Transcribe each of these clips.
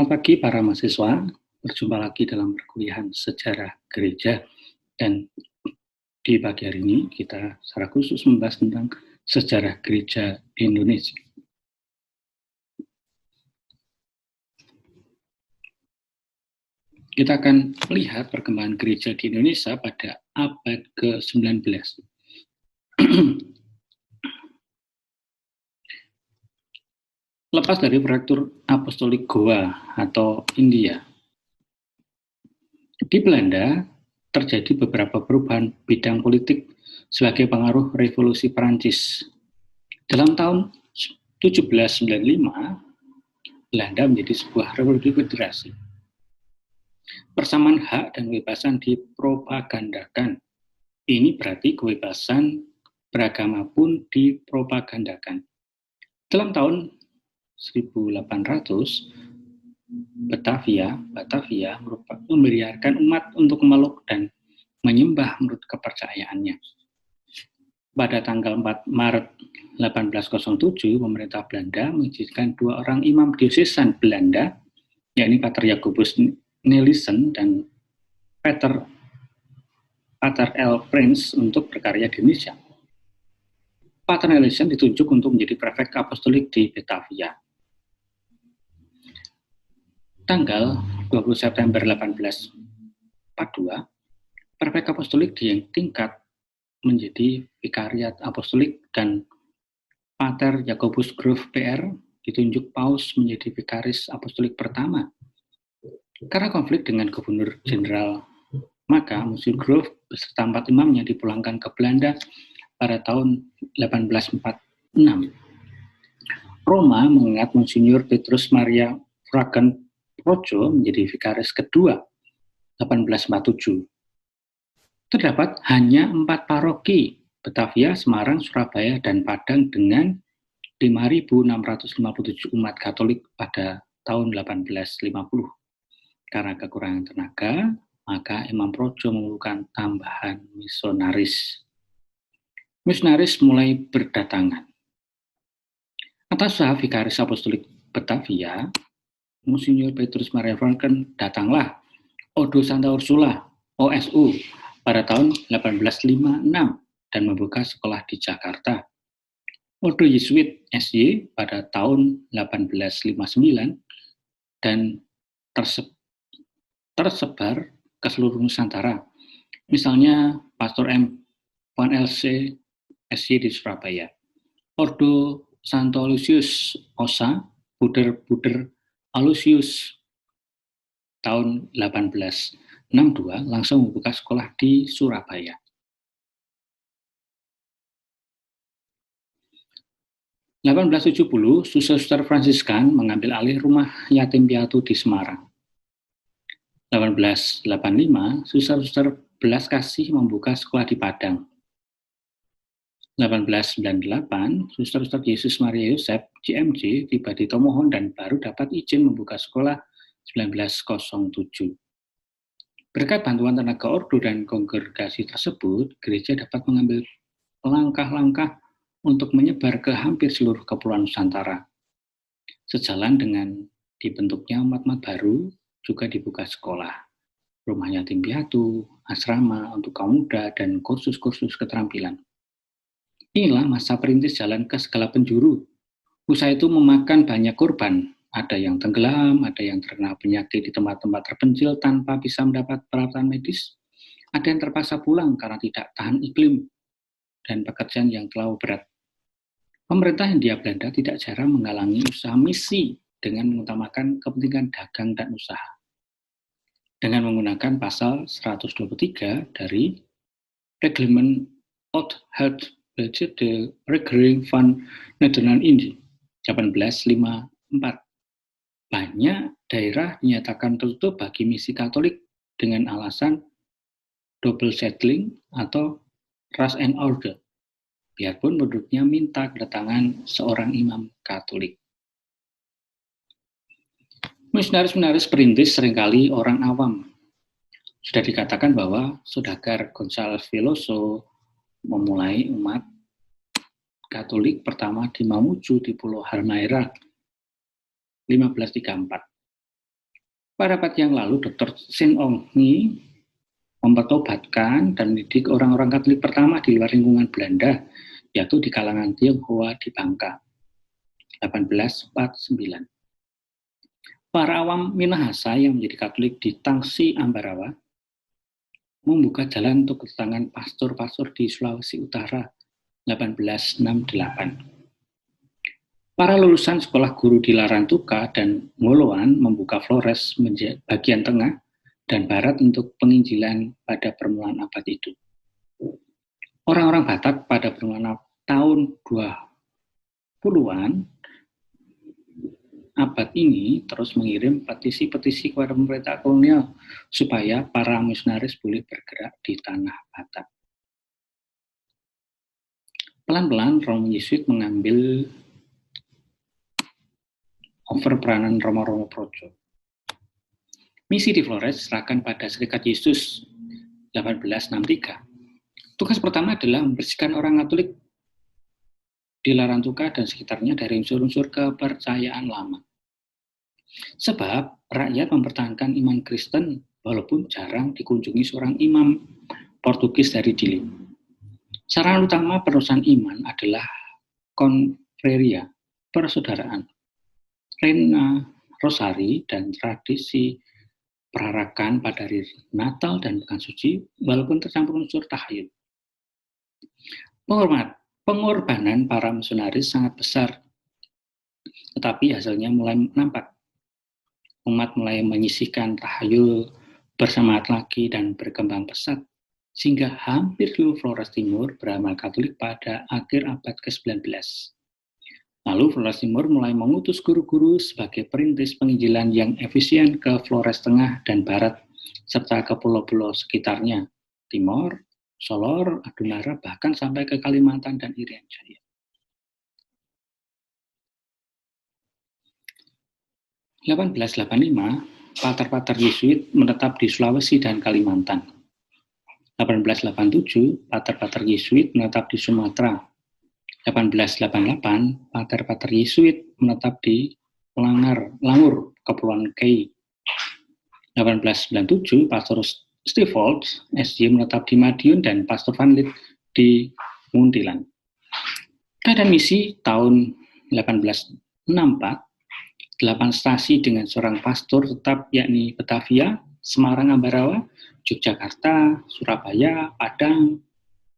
Selamat pagi para mahasiswa, berjumpa lagi dalam perkuliahan sejarah gereja, dan di pagi hari ini kita secara khusus membahas tentang sejarah gereja Indonesia. Kita akan melihat perkembangan gereja di Indonesia pada abad ke-19. Lepas dari Prefektur Apostolik Goa atau India, di Belanda terjadi beberapa perubahan bidang politik sebagai pengaruh revolusi Perancis. Dalam tahun 1795, Belanda menjadi sebuah republik federasi. Persamaan hak dan kebebasan dipropagandakan. Ini berarti kebebasan beragama pun dipropagandakan. Dalam tahun 1800, Batavia membiarkan umat untuk memeluk dan menyembah menurut kepercayaannya. Pada tanggal 4 Maret 1807, pemerintah Belanda mengizinkan 2 orang imam diosesan Belanda, yakni Pater Jacobus Nelissen dan Pater L. Prince, untuk berkarya di Indonesia. Pater Nelissen ditunjuk untuk menjadi prefek apostolik di Batavia. Tanggal 20 September 1842, prefek apostolik ditingkat menjadi vikariat apostolik dan Pater Jacobus Grove PR ditunjuk Paus menjadi vikaris apostolik pertama. Karena konflik dengan Gubernur Jenderal, maka Monsignor Grove beserta 4 imamnya dipulangkan ke Belanda pada tahun 1846. Roma mengingat Monsignor Petrus Maria Fragan Projo menjadi vikaris kedua 1847. Terdapat hanya 4 paroki, Batavia, Semarang, Surabaya, dan Padang dengan 5.657 umat Katolik pada tahun 1850. Karena kekurangan tenaga, maka Imam Projo memerlukan tambahan misionaris. Misionaris mulai berdatangan. Atas usaha vikaris apostolik Batavia, Monsignor Petrus Maria Franken datanglah Ordo Santa Ursula (OSU) pada tahun 1856 dan membuka sekolah di Jakarta. Ordo Yesuit (SY) pada tahun 1859 dan tersebar ke seluruh Nusantara. Misalnya Pastor M. Van LC SY di Surabaya. Ordo Santo Aloysius OSA Buder Aloysius tahun 1862 langsung membuka sekolah di Surabaya. 1870, suster Fransiskan mengambil alih rumah yatim piatu di Semarang. 1885, suster Belas Kasih membuka sekolah di Padang. 1898, suster Yesus Maria Yosef (JMJ) tiba di Tomohon dan baru dapat izin membuka sekolah 1907. Berkat bantuan tenaga ordo dan kongregasi tersebut, gereja dapat mengambil langkah-langkah untuk menyebar ke hampir seluruh kepulauan Nusantara. Sejalan dengan dibentuknya umat-umat baru, juga dibuka sekolah, rumah yatim piatu, asrama untuk kaum muda, dan kursus-kursus keterampilan. Inilah masa perintis jalan ke segala penjuru. Usaha itu memakan banyak korban. Ada yang tenggelam, ada yang terkena penyakit di tempat-tempat terpencil tanpa bisa mendapat perawatan medis. Ada yang terpaksa pulang karena tidak tahan iklim dan pekerjaan yang terlalu berat. Pemerintah Hindia Belanda tidak jarang menghalangi usaha misi dengan mengutamakan kepentingan dagang dan usaha. Dengan menggunakan pasal 123 dari Reglement Oud Het Budget de Regering van Nederland-Indië 1854. Banyak daerah dinyatakan tertutup bagi misi Katolik dengan alasan double settling atau rush and order, biarpun penduduknya minta kedatangan seorang imam Katolik. Misionaris perintis seringkali orang awam. Sudah dikatakan bahwa Saudagar Gonzales Veloso memulai umat Katolik pertama di Mamuju di Pulau Halmahera 1534. Pada abad yang lalu, Dr. Sin Ong Ngi mempertobatkan dan mendidik orang-orang Katolik pertama di luar lingkungan Belanda, yaitu di kalangan Tionghoa di Bangka, 1849. Para awam Minahasa yang menjadi Katolik di Tangsi Ambarawa membuka jalan untuk kedatangan pastor-pastor di Sulawesi Utara, 1868. Para lulusan sekolah guru di Larantuka dan Ngoloan membuka Flores bagian tengah dan barat untuk penginjilan pada permulaan abad itu. Orang-orang Batak pada permulaan tahun 20-an abad ini terus mengirim petisi-petisi kepada pemerintah kolonial supaya para misionaris boleh bergerak di tanah Batak. Pelan-pelan Romo Yesuit mengambil over peranan Romo Projo. Misi di Flores diserahkan pada Serikat Yesus 1863. Tugas pertama adalah membersihkan orang Katolik di Larantuka dan sekitarnya dari unsur-unsur kepercayaan lama. Sebab rakyat mempertahankan iman Kristen walaupun jarang dikunjungi seorang imam Portugis dari Chili. Saran utama penerusan iman adalah konfreria, persaudaraan, Rena Rosari dan tradisi perarakan pada hari Natal dan Pekan Suci walaupun tercampur unsur tahayul. Pengorbanan para misionaris sangat besar, tetapi hasilnya mulai nampak. Umat mulai menyisihkan tahayul, bersemangat lagi dan berkembang pesat, sehingga hampir seluruh Flores Timur beramal Katolik pada akhir abad ke-19. Lalu Flores Timur mulai mengutus guru-guru sebagai perintis penginjilan yang efisien ke Flores Tengah dan Barat, serta ke pulau-pulau sekitarnya, Timor, Solor, Adunara, bahkan sampai ke Kalimantan dan Irian Jaya. pada 1885, pater-pater Yesuit menetap di Sulawesi dan Kalimantan. 1887, pater-pater Yesuit menetap di Sumatera. 1888, pater-pater Yesuit menetap di Langur, Kepulauan Kei. 1897, Pastor Stivold, SJ menetap di Madiun dan Pastor Van Lith di Muntilan. Keadaan misi tahun 1864, 8 stasi dengan seorang pastor tetap yakni Batavia, Semarang Ambarawa, Yogyakarta, Surabaya, Padang,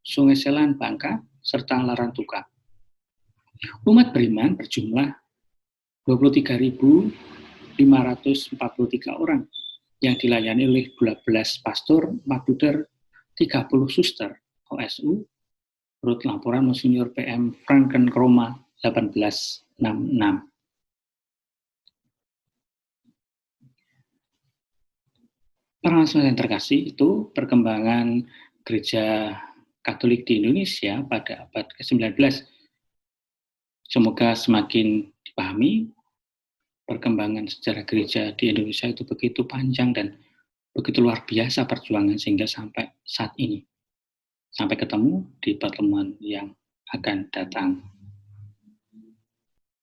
Sungai Selan, Bangka, serta Larantuka. Umat beriman berjumlah 23.543 orang yang dilayani oleh 12 pastor, 4 bruder, 30 suster, OSU, menurut laporan Monsinyur PM Franken Roma 1866. Para yang terkasih, itu perkembangan gereja Katolik di Indonesia pada abad ke-19. Semoga semakin dipahami perkembangan sejarah gereja di Indonesia itu begitu panjang dan begitu luar biasa perjuangan sehingga sampai saat ini. Sampai ketemu di pertemuan yang akan datang.